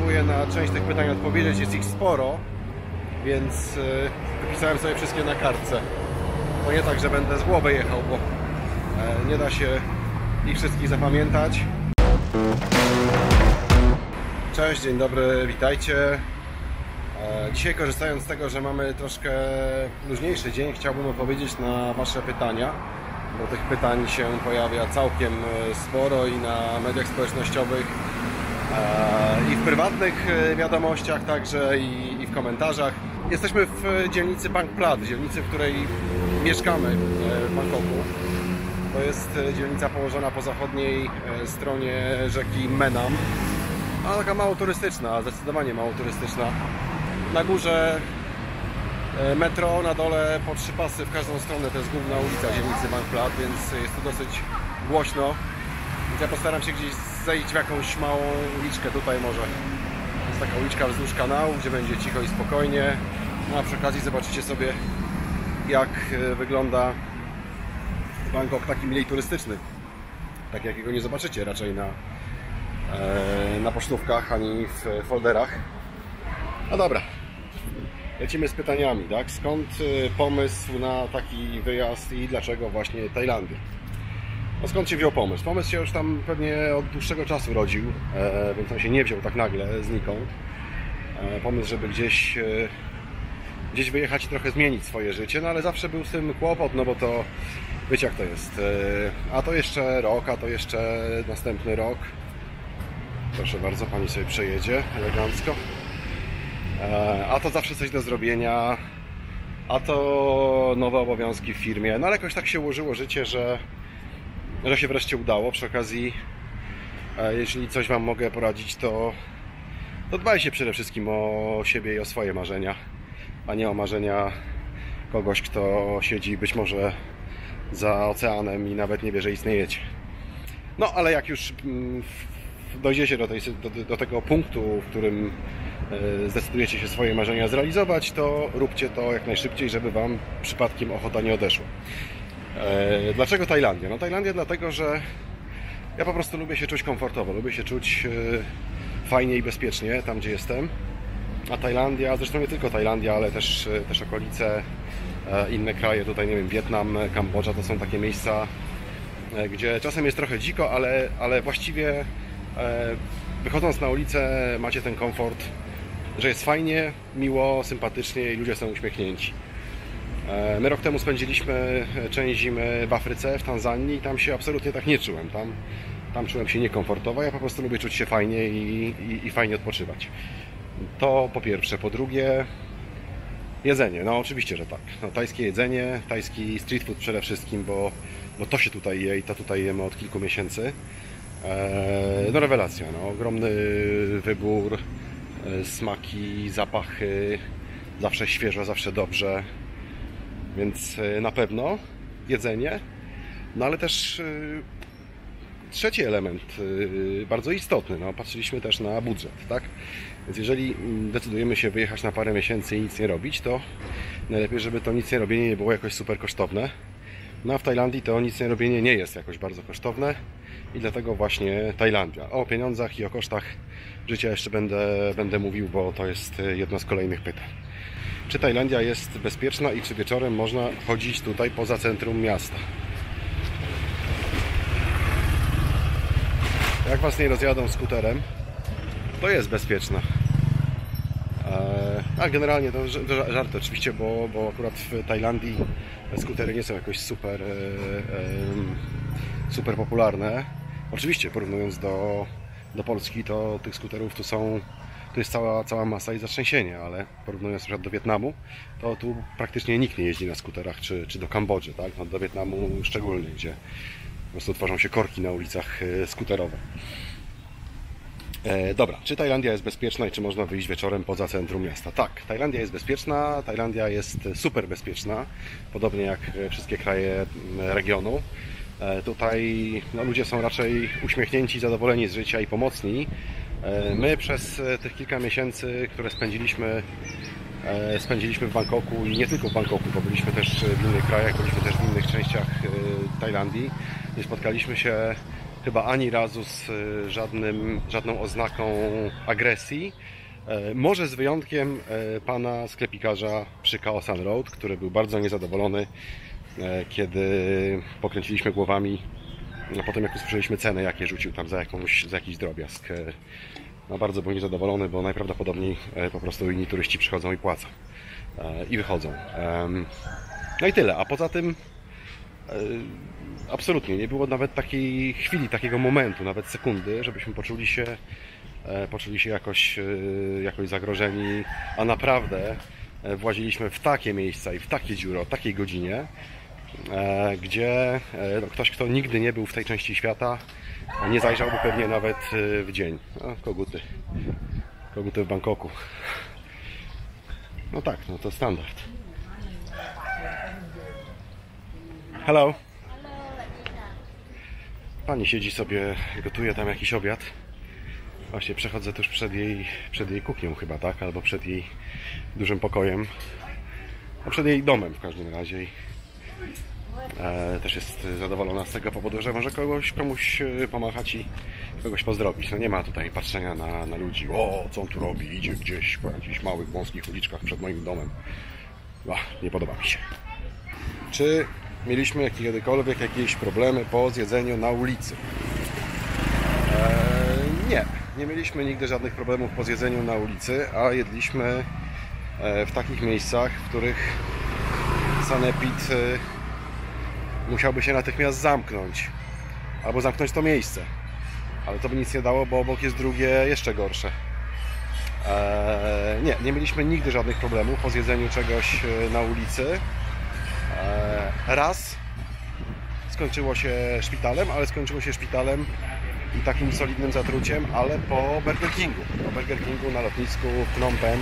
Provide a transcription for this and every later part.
spróbuję na część tych pytań odpowiedzieć. Jest ich sporo, więc wypisałem sobie wszystkie na kartce. To nie tak, że będę z głowy jechał, bo nie da się ich wszystkich zapamiętać. Cześć, dzień dobry, witajcie. Dzisiaj, korzystając z tego, że mamy troszkę luźniejszy dzień, chciałbym odpowiedzieć na Wasze pytania, bo tych pytań się pojawia całkiem sporo i na mediach społecznościowych, i w prywatnych wiadomościach także, i w komentarzach. Jesteśmy w dzielnicy Bang Plat, dzielnicy, w której mieszkamy w Bangkoku. To jest dzielnica położona po zachodniej stronie rzeki Menam, a taka mało turystyczna, zdecydowanie mało turystyczna. Na górze metro, na dole po 3 pasy w każdą stronę, to jest główna ulica dzielnicy Bang Plat, więc jest tu dosyć głośno. Więc ja postaram się gdzieś zejść w jakąś małą uliczkę, tutaj może. Jest taka uliczka wzdłuż kanału, gdzie będzie cicho i spokojnie. No a przy okazji zobaczycie sobie, jak wygląda Bangkok taki mniej turystyczny. Tak jakiego nie zobaczycie raczej na pocztówkach ani w folderach. No dobra, lecimy z pytaniami, tak? Skąd pomysł na taki wyjazd i dlaczego właśnie Tajlandia? No skąd się wziął pomysł? Pomysł się już tam pewnie od dłuższego czasu rodził, więc on się nie wziął tak nagle znikąd. Pomysł, żeby gdzieś wyjechać i trochę zmienić swoje życie, no ale zawsze był z tym kłopot, no bo to wiecie jak to jest. A to jeszcze rok, a to jeszcze następny rok. Proszę bardzo, pani sobie przejedzie elegancko. A to zawsze coś do zrobienia, a to nowe obowiązki w firmie. No ale jakoś tak się ułożyło życie, że się wreszcie udało. Przy okazji, jeśli coś Wam mogę poradzić, to dbajcie przede wszystkim o siebie i o swoje marzenia, a nie o marzenia kogoś, kto siedzi być może za oceanem i nawet nie wie, że istniejecie. No ale jak już dojdziecie do tego punktu, w którym zdecydujecie się swoje marzenia zrealizować, to róbcie to jak najszybciej, żeby Wam przypadkiem ochota nie odeszła. Dlaczego Tajlandia? No Tajlandia dlatego, że ja po prostu lubię się czuć komfortowo, lubię się czuć fajnie i bezpiecznie tam, gdzie jestem. A Tajlandia, zresztą nie tylko Tajlandia, ale też okolice, inne kraje, tutaj nie wiem, Wietnam, Kambodża, to są takie miejsca, gdzie czasem jest trochę dziko, ale właściwie wychodząc na ulicę macie ten komfort, że jest fajnie, miło, sympatycznie i ludzie są uśmiechnięci. My rok temu spędziliśmy część zimy w Afryce, w Tanzanii i tam się absolutnie tak nie czułem. Tam czułem się niekomfortowo, ja po prostu lubię czuć się fajnie i fajnie odpoczywać. To po pierwsze. Po drugie, jedzenie. No oczywiście, że tak. No, tajskie jedzenie, tajski street food przede wszystkim, bo to się tutaj je i to tutaj jemy od kilku miesięcy. No rewelacja, no, ogromny wybór, smaki, zapachy, zawsze świeżo, zawsze dobrze, więc na pewno jedzenie, no ale też trzeci element, bardzo istotny, no, patrzyliśmy też na budżet, tak? Więc jeżeli decydujemy się wyjechać na parę miesięcy i nic nie robić, to najlepiej, żeby to nic nie robienie nie było jakoś super kosztowne. No a w Tajlandii to nic nie robienie nie jest jakoś bardzo kosztowne i dlatego właśnie Tajlandia. O pieniądzach i o kosztach życia jeszcze będę mówił, bo to jest jedno z kolejnych pytań. Czy Tajlandia jest bezpieczna i czy wieczorem można chodzić tutaj poza centrum miasta? Jak Was nie rozjadą skuterem, to jest bezpieczna. A generalnie to żart oczywiście, bo akurat w Tajlandii skutery nie są jakoś super popularne. Oczywiście porównując do Polski, to tych skuterów tu jest cała masa i zatrzęsienie, ale porównując na przykład do Wietnamu, to tu praktycznie nikt nie jeździ na skuterach, czy do Kambodży, tak? No do Wietnamu szczególnie, gdzie po prostu tworzą się korki na ulicach skuterowe. Dobra, czy Tajlandia jest bezpieczna i czy można wyjść wieczorem poza centrum miasta? Tak, Tajlandia jest bezpieczna, Tajlandia jest super bezpieczna, podobnie jak wszystkie kraje regionu. Tutaj no, ludzie są raczej uśmiechnięci, zadowoleni z życia i pomocni. My przez tych kilka miesięcy, które spędziliśmy w Bangkoku i nie tylko w Bangkoku, bo byliśmy też w innych krajach, byliśmy też w innych częściach Tajlandii, nie spotkaliśmy się chyba ani razu z żadną oznaką agresji. Może z wyjątkiem pana sklepikarza przy Chaos Road, który był bardzo niezadowolony, kiedy pokręciliśmy głowami, a potem jak usłyszeliśmy cenę, jakie rzucił tam za jakiś drobiazg. No, bardzo był niezadowolony, bo najprawdopodobniej po prostu inni turyści przychodzą i płacą i wychodzą. No i tyle, a poza tym absolutnie nie było nawet takiej chwili, takiego momentu, nawet sekundy, żebyśmy poczuli się jakoś zagrożeni, a naprawdę właziliśmy w takie miejsca i w takie dziury o takiej godzinie, gdzie ktoś, kto nigdy nie był w tej części świata, nie zajrzałby pewnie nawet w dzień. Koguty w Bangkoku. No tak, no to standard. Hello. Pani siedzi sobie, gotuje tam jakiś obiad. Właśnie przechodzę tuż przed jej kuchnią chyba, tak? Albo przed jej dużym pokojem. A przed jej domem w każdym razie. Też jest zadowolona z tego powodu, że może komuś pomachać i kogoś pozdrowić. No nie ma tutaj patrzenia na ludzi. O, co on tu robi? Idzie gdzieś po jakichś małych, wąskich uliczkach przed moim domem. Nie podoba mi się. Czy mieliśmy kiedykolwiek jakieś problemy po zjedzeniu na ulicy? Nie mieliśmy nigdy żadnych problemów po zjedzeniu na ulicy, a jedliśmy w takich miejscach, w których sanepid musiałby się natychmiast zamknąć albo zamknąć to miejsce, ale to by nic nie dało, bo obok jest drugie jeszcze gorsze. Nie mieliśmy nigdy żadnych problemów po zjedzeniu czegoś na ulicy. Raz skończyło się szpitalem, ale skończyło się szpitalem i takim solidnym zatruciem, ale po Burger Kingu. Po Burger Kingu na lotnisku w Phnom Penh,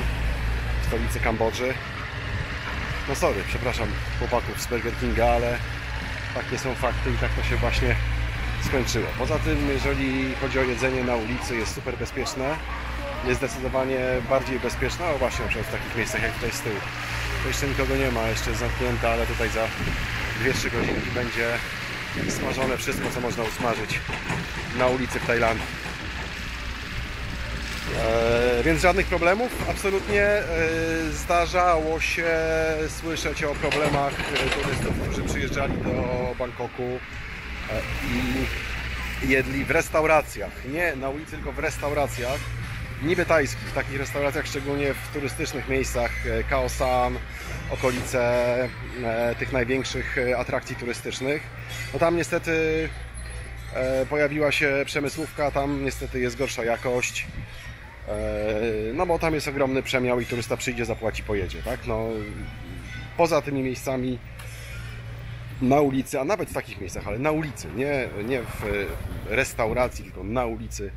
w stolicy Kambodży. No sorry, przepraszam chłopaków z Burger Kinga, ale takie są fakty i tak to się właśnie skończyło. Poza tym, jeżeli chodzi o jedzenie na ulicy, jest super bezpieczne. Jest zdecydowanie bardziej bezpieczne, a właśnie na przykład w takich miejscach jak tutaj z tyłu. To jeszcze nikogo nie ma, jeszcze jest zamknięte, ale tutaj za 2-3 godzinki będzie smażone wszystko, co można usmażyć na ulicy w Tajlandii. Więc żadnych problemów, absolutnie. Zdarzało się słyszeć o problemach turystów, którzy przyjeżdżali do Bangkoku i jedli w restauracjach. Nie na ulicy, tylko w restauracjach. Niby tajskich, w takich restauracjach, szczególnie w turystycznych miejscach, Khao San, okolice tych największych atrakcji turystycznych. No tam niestety pojawiła się przemysłówka, tam niestety jest gorsza jakość. No bo tam jest ogromny przemiał i turysta przyjdzie, zapłaci, pojedzie, tak? No, poza tymi miejscami na ulicy, a nawet w takich miejscach, ale na ulicy, nie w restauracji, tylko na ulicy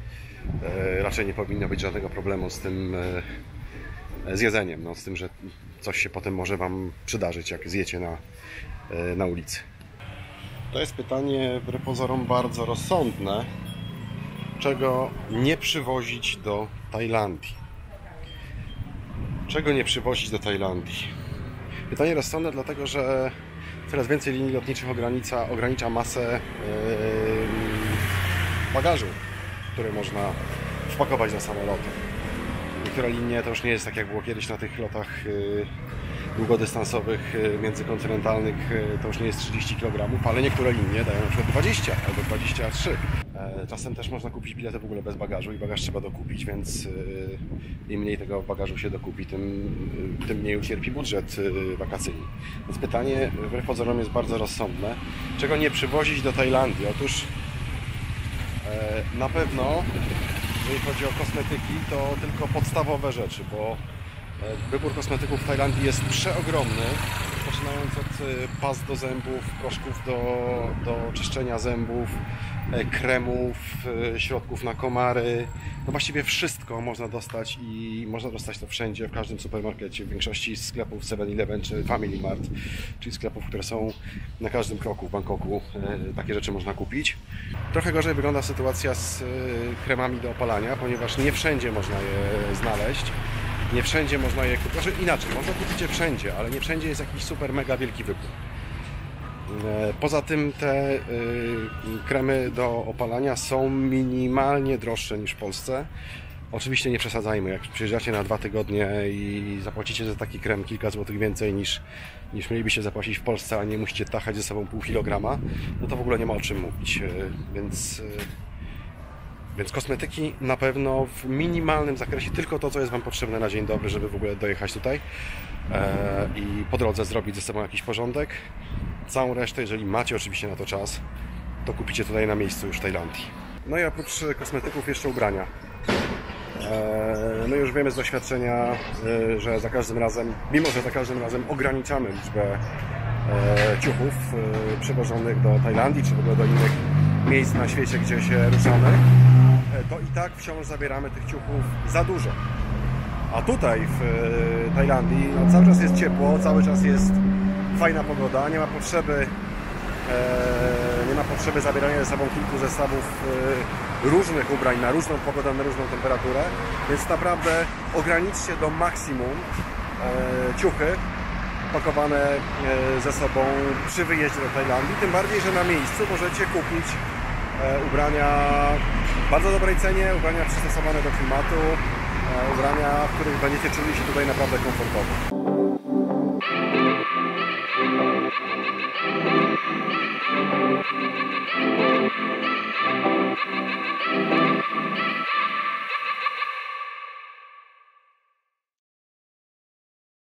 raczej nie powinno być żadnego problemu z tym z jedzeniem, no, z tym, że coś się potem może Wam przydarzyć, jak zjecie na ulicy. To jest pytanie wbrew pozorom bardzo rozsądne. Czego nie przywozić do Tajlandii? Czego nie przywozić do Tajlandii? Pytanie rozsądne, dlatego że coraz więcej linii lotniczych ogranicza masę bagażu, który można wpakować na samoloty. Niektóre linie to już nie jest tak, jak było kiedyś na tych lotach długodystansowych, międzykontynentalnych, to już nie jest 30 kg, ale niektóre linie dają na przykład 20 albo 23. Czasem też można kupić bilety w ogóle bez bagażu i bagaż trzeba dokupić, więc im mniej tego bagażu się dokupi, tym mniej ucierpi budżet wakacyjny. Więc pytanie wbrew pozorom jest bardzo rozsądne. Czego nie przywozić do Tajlandii? Otóż na pewno, jeżeli chodzi o kosmetyki, to tylko podstawowe rzeczy, bo wybór kosmetyków w Tajlandii jest przeogromny, poczynając od pas do zębów, proszków do czyszczenia zębów, kremów, środków na komary. No właściwie wszystko można dostać i można dostać to wszędzie, w każdym supermarkecie, w większości sklepów 7-Eleven czy Family Mart, czyli sklepów, które są na każdym kroku w Bangkoku. Takie rzeczy można kupić. Trochę gorzej wygląda sytuacja z kremami do opalania, ponieważ nie wszędzie można je znaleźć. Nie wszędzie można je kupić. Znaczy inaczej, można kupić je wszędzie, ale nie wszędzie jest jakiś super mega wielki wybór. Poza tym te kremy do opalania są minimalnie droższe niż w Polsce. Oczywiście nie przesadzajmy, jak przyjeżdżacie na 2 tygodnie i zapłacicie za taki krem kilka złotych więcej niż mielibyście zapłacić w Polsce, a nie musicie tachać ze sobą pół kilograma, no to w ogóle nie ma o czym mówić. Więc kosmetyki na pewno w minimalnym zakresie, tylko to, co jest Wam potrzebne na dzień dobry, żeby w ogóle dojechać tutaj i po drodze zrobić ze sobą jakiś porządek. Całą resztę, jeżeli macie oczywiście na to czas, to kupicie tutaj na miejscu już w Tajlandii. No i oprócz kosmetyków jeszcze ubrania. My już wiemy z doświadczenia, że za każdym razem, mimo że za każdym razem ograniczamy liczbę ciuchów przywożonych do Tajlandii, czy w ogóle do innych miejsc na świecie, gdzie się ruszamy, to i tak wciąż zabieramy tych ciuchów za dużo. A tutaj w Tajlandii no, cały czas jest ciepło, cały czas jest fajna pogoda, nie ma potrzeby zabierania ze sobą kilku zestawów różnych ubrań na różną pogodę, na różną temperaturę, więc naprawdę ograniczcie do maksimum ciuchy pakowane ze sobą przy wyjeździe do Tajlandii, tym bardziej, że na miejscu możecie kupić ubrania w bardzo dobrej cenie, ubrania przystosowane do klimatu, ubrania, w których będziecie czuli się tutaj naprawdę komfortowo.